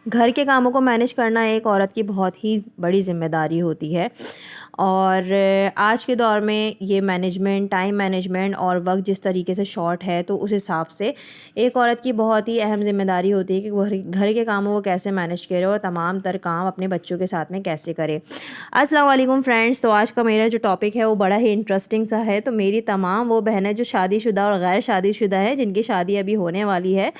घर के कामों को मैनेज करना एक औरत की बहुत ही बड़ी ज़िम्मेदारी होती है। और आज के दौर में ये मैनेजमेंट, टाइम मैनेजमेंट और वक्त जिस तरीके से शॉर्ट है, तो उस हिसाब से एक औरत की बहुत ही अहम ज़िम्मेदारी होती है कि वो घर के कामों को कैसे मैनेज करे और तमाम तर काम अपने बच्चों के साथ में कैसे करे। अस्सलाम वालेकुम फ्रेंड्स। तो आज का मेरा जो टॉपिक है वो बड़ा ही इंटरेस्टिंग सा है। तो मेरी तमाम वो बहनें जो शादीशुदा और गैर शादीशुदा हैं, जिनकी शादी अभी होने वाली है,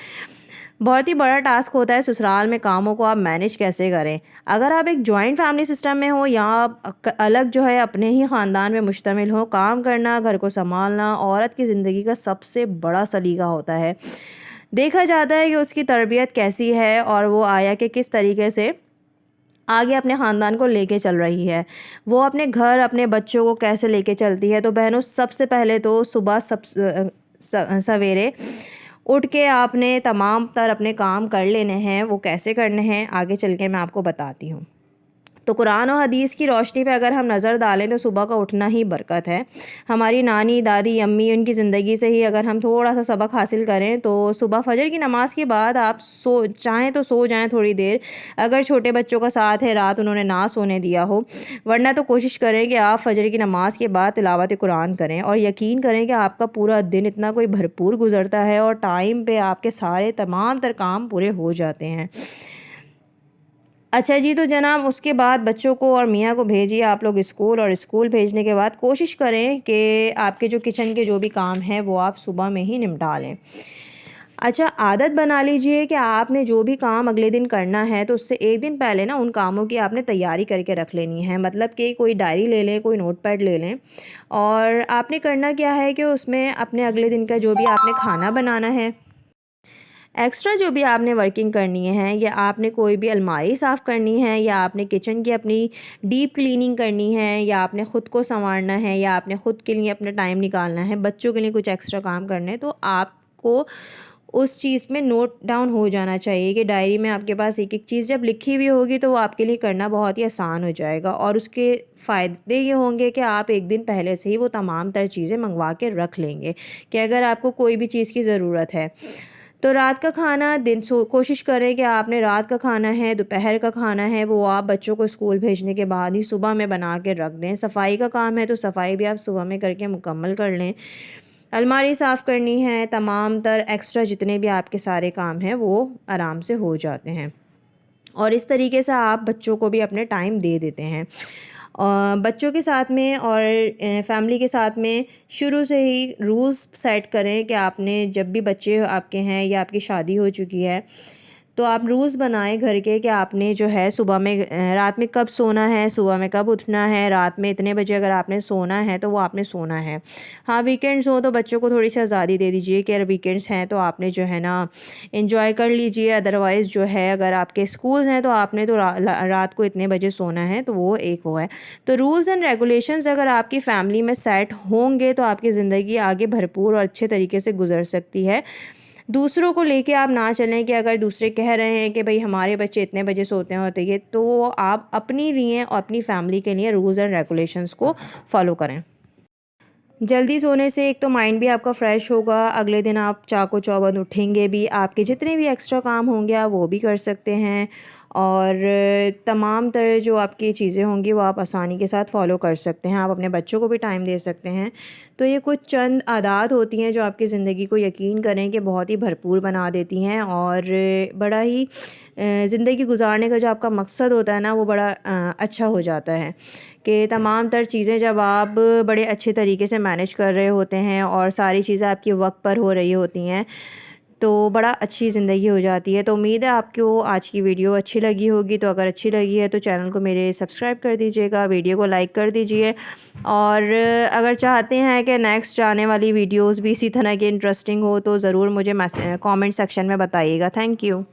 बहुत ही बड़ा टास्क होता है ससुराल में कामों को आप मैनेज कैसे करें। अगर आप एक जॉइंट फैमिली सिस्टम में हो या आप अलग जो है अपने ही ख़ानदान में मुश्तमिल हो, काम करना, घर को संभालना औरत की ज़िंदगी का सबसे बड़ा सलीका होता है। देखा जाता है कि उसकी तरबियत कैसी है और वो आया कि किस तरीके से आगे अपने ख़ानदान को लेके चल रही है, वो अपने घर, अपने बच्चों को कैसे लेके चलती है। तो बहनों, सबसे पहले तो सुबह सवेरे उठ के आपने तमाम तर अपने काम कर लेने हैं। वो कैसे करने हैं आगे चल के मैं आपको बताती हूँ। तो कुरान और हदीस की रोशनी पे अगर हम नज़र डालें तो सुबह का उठना ही बरकत है। हमारी नानी, दादी, अम्मी, उनकी ज़िंदगी से ही अगर हम थोड़ा सा सबक हासिल करें तो सुबह फजर की नमाज़ के बाद आप चाहें तो सो जाएं थोड़ी देर, अगर छोटे बच्चों का साथ है, रात उन्होंने ना सोने दिया हो। वरना तो कोशिश करें कि आप फजर की नमाज़ के बाद तिलावत कुरान करें और यकीन करें कि आपका पूरा दिन इतना कोई भरपूर गुजरता है और टाइम पे आपके सारे तमाम तर काम पूरे हो जाते हैं। अच्छा जी, तो जनाब उसके बाद बच्चों को और मियाँ को भेजिए आप लोग स्कूल, और स्कूल भेजने के बाद कोशिश करें कि आपके जो किचन के जो भी काम हैं वो आप सुबह में ही निपटा लें। अच्छा, आदत बना लीजिए कि आपने जो भी काम अगले दिन करना है तो उससे एक दिन पहले ना उन कामों की आपने तैयारी करके रख लेनी है। मतलब कि कोई डायरी ले लें, कोई नोटपैड ले लें, और आपने करना क्या है कि उसमें अपने अगले दिन का जो भी आपने खाना बनाना है, एक्स्ट्रा जो भी आपने वर्किंग करनी है, या आपने कोई भी अलमारी साफ़ करनी है, या आपने किचन की अपनी डीप क्लीनिंग करनी है, या आपने ख़ुद को संवारना है, या आपने ख़ुद के लिए अपना टाइम निकालना है, बच्चों के लिए कुछ एक्स्ट्रा काम करने हैं, तो आपको उस चीज़ में नोट डाउन हो जाना चाहिए कि डायरी में आपके पास एक एक चीज़ जब लिखी हुई होगी तो वो आपके लिए करना बहुत ही आसान हो जाएगा। और उसके फ़ायदे ये होंगे कि आप एक दिन पहले से ही वो तमाम तर चीज़ें मंगवा के रख लेंगे कि अगर आपको कोई भी चीज़ की ज़रूरत है। तो रात का खाना कोशिश करें कि आपने रात का खाना है, दोपहर का खाना है, वो आप बच्चों को स्कूल भेजने के बाद ही सुबह में बना के रख दें। सफाई का काम है तो सफाई भी आप सुबह में करके मुकम्मल कर लें। अलमारी साफ़ करनी है, तमाम तर एक्स्ट्रा जितने भी आपके सारे काम हैं वो आराम से हो जाते हैं। और इस तरीके से आप बच्चों को भी अपने टाइम दे देते हैं। बच्चों के साथ में और फैमिली के साथ में शुरू से ही रूल्स सेट करें कि आपने जब भी बच्चे आपके हैं या आपकी शादी हो चुकी है तो आप रूल्स बनाएं घर के कि आपने जो है सुबह में रात में कब सोना है, सुबह में कब उठना है। रात में इतने बजे अगर आपने सोना है तो वो आपने सोना है। हाँ, वीकेंड्स हो तो बच्चों को थोड़ी सी आज़ादी दे दीजिए कि अगर वीकेंड्स हैं तो आपने जो है ना इंजॉय कर लीजिए। अदरवाइज़ जो है अगर आपके स्कूल्स हैं तो आपने तो रात को इतने बजे सोना है, तो वो एक वो है। तो रूल्स एंड रेगुलेशंस अगर आपकी फ़ैमिली में सेट होंगे तो आपकी ज़िंदगी आगे भरपूर और अच्छे तरीके से गुजर सकती है। दूसरों को लेके आप ना चलें कि अगर दूसरे कह रहे हैं कि भाई हमारे बच्चे इतने बजे सोते हैं होते ये, तो आप अपनी लिए और अपनी फैमिली के लिए रूल्स एंड रेगुलेशंस को फॉलो करें। जल्दी सोने से एक तो माइंड भी आपका फ़्रेश होगा, अगले दिन आप चाको चौबंद उठेंगे भी, आपके जितने भी एक्स्ट्रा काम होंगे आप वो भी कर सकते हैं, और तमाम तरह जो आपकी चीज़ें होंगी वो आप आसानी के साथ फ़ॉलो कर सकते हैं। आप अपने बच्चों को भी टाइम दे सकते हैं। तो ये कुछ चंद आदत होती हैं जो आपकी ज़िंदगी को यकीन करें कि बहुत ही भरपूर बना देती हैं, और बड़ा ही ज़िंदगी गुजारने का जो आपका मकसद होता है ना वो बड़ा अच्छा हो जाता है कि तमाम तर चीज़ें जब आप बड़े अच्छे तरीके से मैनेज कर रहे होते हैं और सारी चीज़ें आपके वक्त पर हो रही होती हैं तो बड़ा अच्छी ज़िंदगी हो जाती है। तो उम्मीद है आपको आज की वीडियो अच्छी लगी होगी। तो अगर अच्छी लगी है तो चैनल को मेरे सब्सक्राइब कर दीजिएगा, वीडियो को लाइक कर दीजिए, और अगर चाहते हैं कि नेक्स्ट आने वाली वीडियोस भी इसी तरह की इंटरेस्टिंग हो तो ज़रूर मुझे कमेंट सेक्शन में बताइएगा। Thank you.